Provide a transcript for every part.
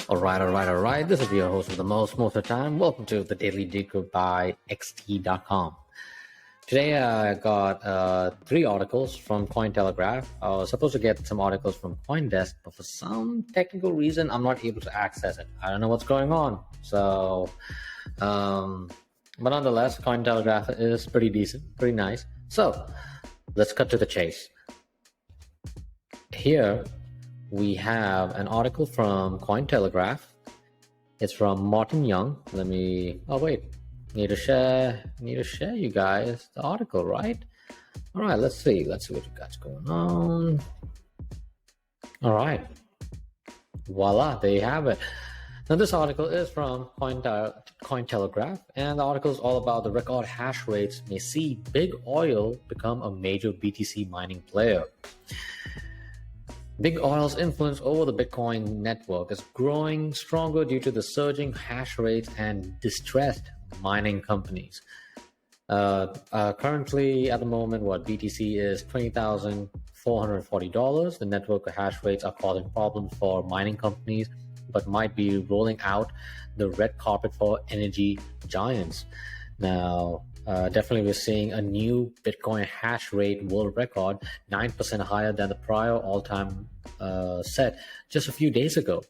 All right. This is your host of the most of the time. Welcome to the Daily Decrypt by xt.com. Today I got 3 articles from Cointelegraph. I was supposed to get some articles from CoinDesk, but for some technical reason, I'm not able to access it. I don't know what's going on. So, but nonetheless, Cointelegraph is pretty decent, pretty nice. So, let's cut to the chase. Here, we have an article from Cointelegraph. It's from Martin Young. Need to share you guys the article, right? All right, let's see what you got going on. All right, voila, there you have it. Now this article is from Cointelegraph, and the article is all about the record hash rates may see big oil become a major BTC mining player. Big Oil's influence over the Bitcoin network is growing stronger due to the surging hash rates and distressed mining companies. Currently, at the moment, BTC is $20,440. The network hash rates are causing problems for mining companies, but might be rolling out the red carpet for energy giants. Now, definitely we're seeing a new Bitcoin hash rate world record, 9% higher than the prior all-time set just a few days ago.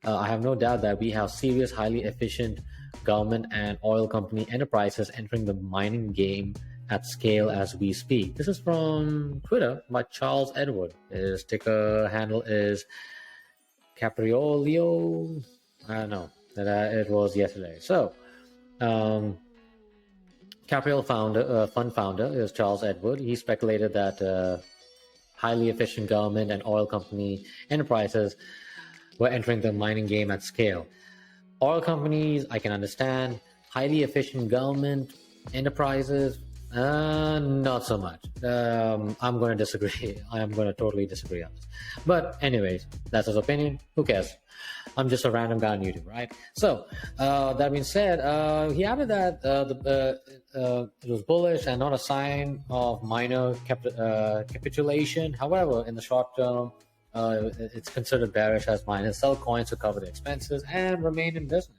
I have no doubt that we have serious, highly efficient government and oil company enterprises entering the mining game at scale as we speak. This is from Twitter by Charles Edward. His ticker handle is Capriolio. I don't know. It was yesterday. So, Capriol fund founder is Charles Edward. He speculated that highly efficient government and oil company enterprises were entering the mining game at scale. Oil companies, I can understand. Highly efficient government enterprises, not so much. I'm going to disagree. I am going to totally disagree on this. But anyways, that's his opinion. Who cares? I'm just a random guy on YouTube, right? So, that being said, he added that it was bullish and not a sign of minor capitulation. However, in the short term, it's considered bearish as miners sell coins to cover their expenses and remain in business.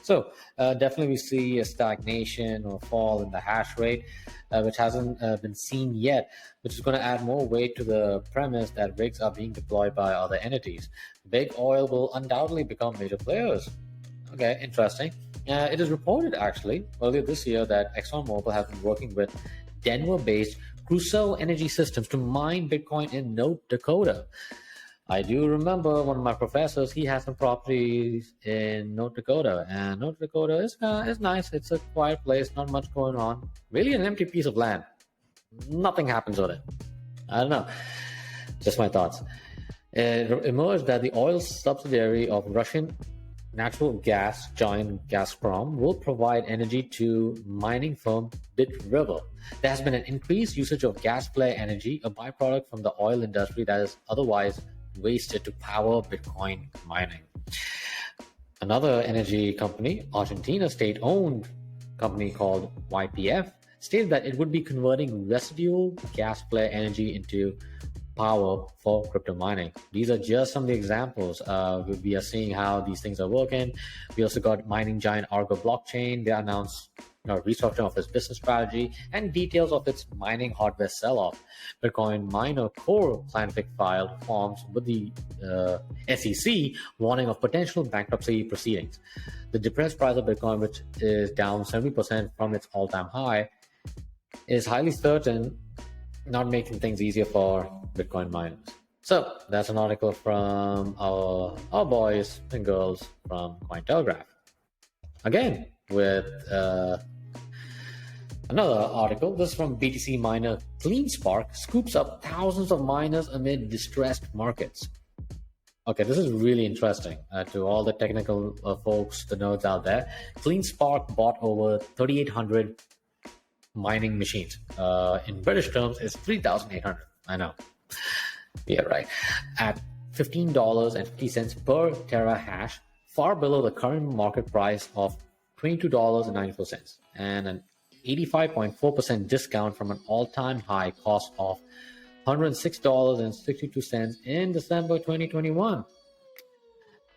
So definitely we see a stagnation or fall in the hash rate, which hasn't been seen yet, which is going to add more weight to the premise that rigs are being deployed by other entities. Big oil will undoubtedly become major players. Okay, interesting. It is reported actually earlier this year that ExxonMobil has been working with Denver-based Crusoe Energy Systems to mine Bitcoin in North Dakota. I do remember one of my professors, he has some properties in North Dakota, and North Dakota is nice. It's a quiet place, not much going on. Really an empty piece of land. Nothing happens with it. I don't know. Just my thoughts. It emerged that the oil subsidiary of Russian natural gas giant Gazprom will provide energy to mining firm Bit River. There has been an increased usage of gas flare energy, a byproduct from the oil industry that is otherwise wasted to power Bitcoin mining. Another energy company, Argentina state-owned company called YPF, stated that it would be converting residual gas flare energy into power for crypto mining. These are just some of the examples. We are seeing how these things are working. We also got mining giant Argo Blockchain. They announced restructuring of its business strategy and details of its mining hardware sell-off. Bitcoin miner Core Scientific filed forms with the SEC warning of potential bankruptcy proceedings. The depressed price of Bitcoin, which is down 70% from its all-time high, is highly certain not making things easier for Bitcoin miners. So that's an article from our boys and girls from Cointelegraph. Again, with another article. This is from BTC miner CleanSpark, scoops up thousands of miners amid distressed markets. Okay, this is really interesting to all the technical folks, the nerds out there. CleanSpark bought over 3,800 mining machines. In British terms, it's 3,800. I know. Yeah, right. At $15.50 per terahash, far below the current market price of $22.94, and an 85.4% discount from an all-time high cost of $106.62 in December 2021.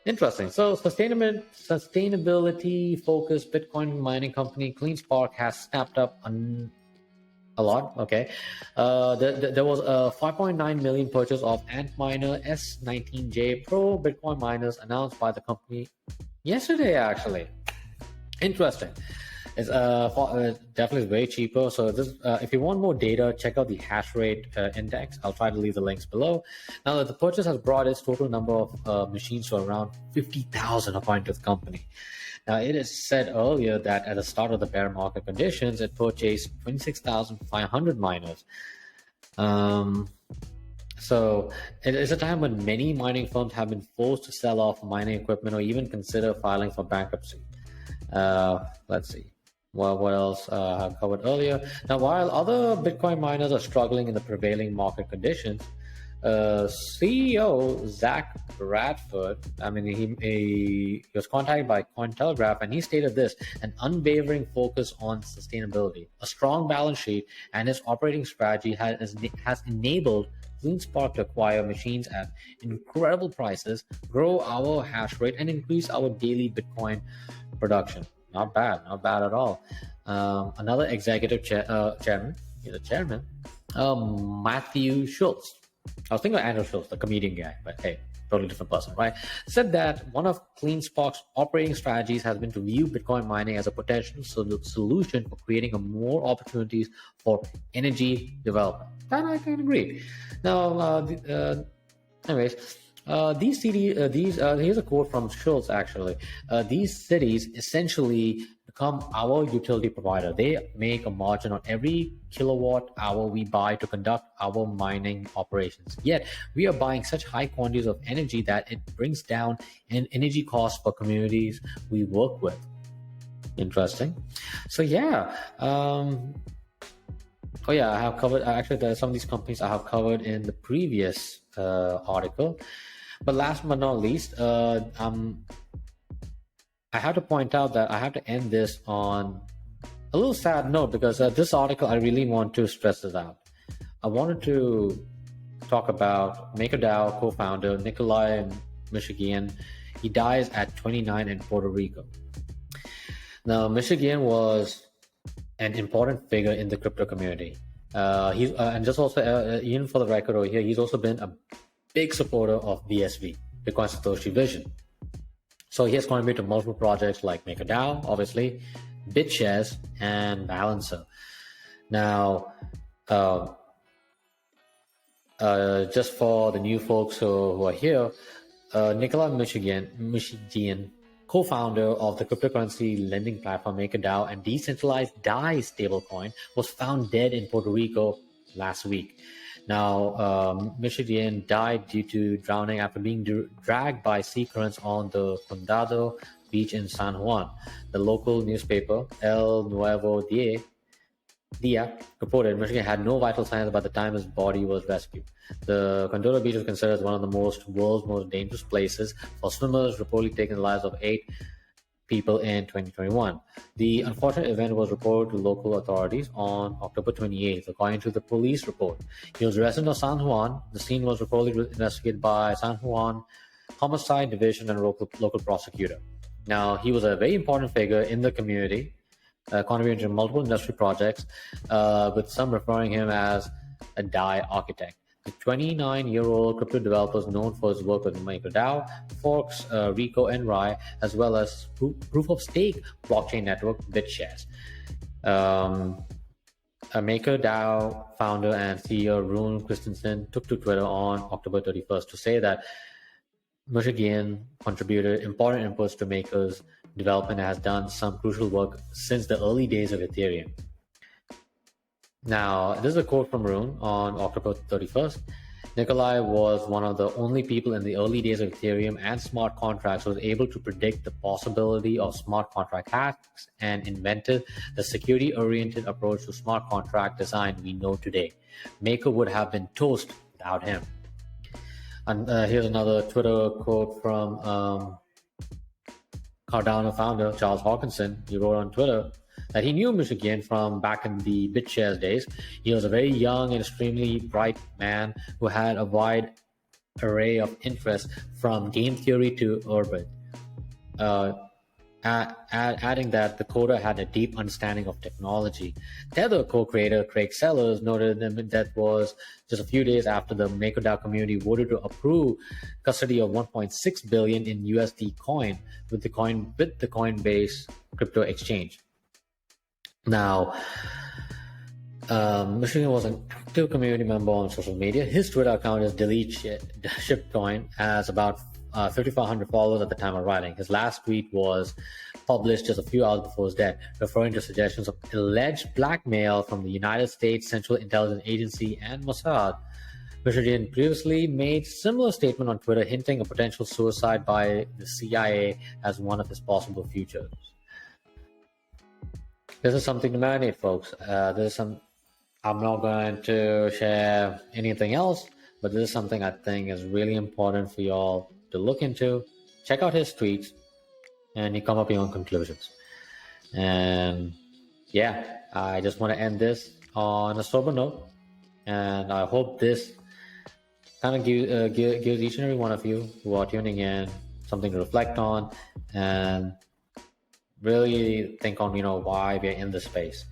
Interesting. So, sustainability-focused Bitcoin mining company CleanSpark has snapped up a lot. Okay, there was a 5.9 million purchase of Antminer S19J Pro Bitcoin miners announced by the company yesterday. Actually, interesting. It's definitely very cheaper. So this, if you want more data, check out the hash rate index. I'll try to leave the links below. Now, the purchase has brought its total number of machines to around 50,000, according to the company. Now, it is said earlier that at the start of the bear market conditions, it purchased 26,500 miners. So it is a time when many mining firms have been forced to sell off mining equipment or even consider filing for bankruptcy. Let's see. Well, what else I have covered earlier? Now, while other Bitcoin miners are struggling in the prevailing market conditions, CEO Zach Bradford, he was contacted by Cointelegraph, and he stated this: an unwavering focus on sustainability, a strong balance sheet, and its operating strategy has enabled CleanSpark to acquire machines at incredible prices, grow our hash rate, and increase our daily Bitcoin production. Not bad at all. Another executive chairman, Matthew Schultz. I was thinking of Andrew Schultz, the comedian guy, but hey, totally different person, right? Said that one of CleanSpark's operating strategies has been to view Bitcoin mining as a potential solution for creating more opportunities for energy development. That I can agree. Now, anyways. Here's a quote from Schultz, actually. These cities essentially become our utility provider. They make a margin on every kilowatt hour we buy to conduct our mining operations. Yet, we are buying such high quantities of energy that it brings down energy costs for communities we work with. Interesting. So, yeah. I have covered, actually, there are some of these companies I have covered in the previous article. But last but not least, I have to point out that I have to end this on a little sad note, because this article, I really want to stress this out. I wanted to talk about MakerDAO co-founder Nikolai Mushegian. He dies at 29 in Puerto Rico. Now, Mushegian was an important figure in the crypto community. He's and just also, even for the record over here, he's also been a big supporter of BSV, Bitcoin Satoshi Vision. So he has contributed to multiple projects like MakerDAO, obviously, BitShares, and Balancer. Now, just for the new folks who are here, Nikolai Mushegian, co-founder of the cryptocurrency lending platform MakerDAO and decentralized DAI stablecoin, was found dead in Puerto Rico last week. Now, Mushegian died due to drowning after being dragged by sea currents on the Condado beach in San Juan. The local newspaper, El Nuevo Dia, reported Mushegian had no vital signs by the time his body was rescued. The Condado beach is considered one of the world's most dangerous places for swimmers, reportedly taking the lives of 8 people in 2021. The unfortunate event was reported to local authorities on October 28th, according to the police report. He was a resident of San Juan. The scene was reportedly investigated by San Juan Homicide Division and local prosecutor. Now, he was a very important figure in the community, contributing to multiple industry projects, with some referring him as a DAI architect. The 29-year-old crypto developer is known for his work with MakerDAO, Forks, Rico, and Rye, as well as proof-of-stake blockchain network BitShares. MakerDAO founder and CEO Rune Christensen took to Twitter on October 31st to say that Mushegian contributed important inputs to Maker's development and has done some crucial work since the early days of Ethereum. Now, this is a quote from Rune on October 31st. Nikolai was one of the only people in the early days of Ethereum and smart contracts who was able to predict the possibility of smart contract hacks and invented the security-oriented approach to smart contract design we know today. Maker would have been toast without him. And here's another Twitter quote from Cardano founder Charles Hawkinson. He wrote on Twitter, that he knew Mushegian from back in the BitShares days. He was a very young and extremely bright man who had a wide array of interests from game theory to orbit. Adding that the coder had a deep understanding of technology. Tether co-creator Craig Sellers noted that was just a few days after the MakerDAO community voted to approve custody of 1.6 billion in USD coin with the Coinbase crypto exchange. Now, Mushegian was an active community member on social media. His Twitter account is Delete Shitcoin, has about 3,500 followers at the time of writing. His last tweet was published just a few hours before his death, referring to suggestions of alleged blackmail from the United States Central Intelligence Agency and Mossad. Mushegian previously made similar statement on Twitter, hinting a potential suicide by the CIA as one of his possible futures. This is something to marinate, folks. I'm not going to share anything else, but this is something I think is really important for y'all to look into. Check out his tweets, and you come up with your own conclusions. And yeah, I just want to end this on a sober note, and I hope this kind of gives each and every one of you who are tuning in something to reflect on and really think on, why we're in this space.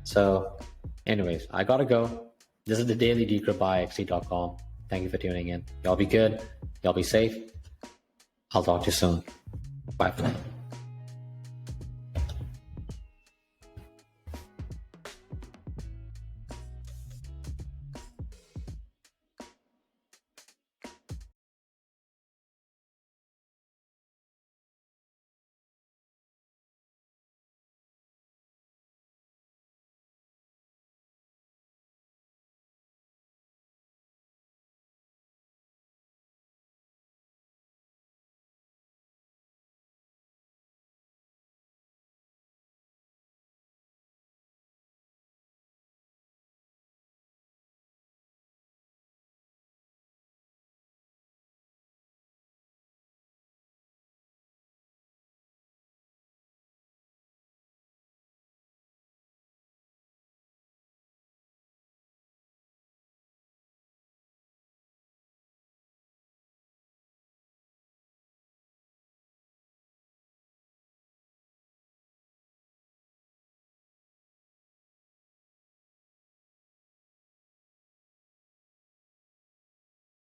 So anyways, I gotta go. This is the Daily Decrypt by XT.com. Thank you for tuning in. Y'all be good. Y'all be safe. I'll talk to you soon. Bye for now.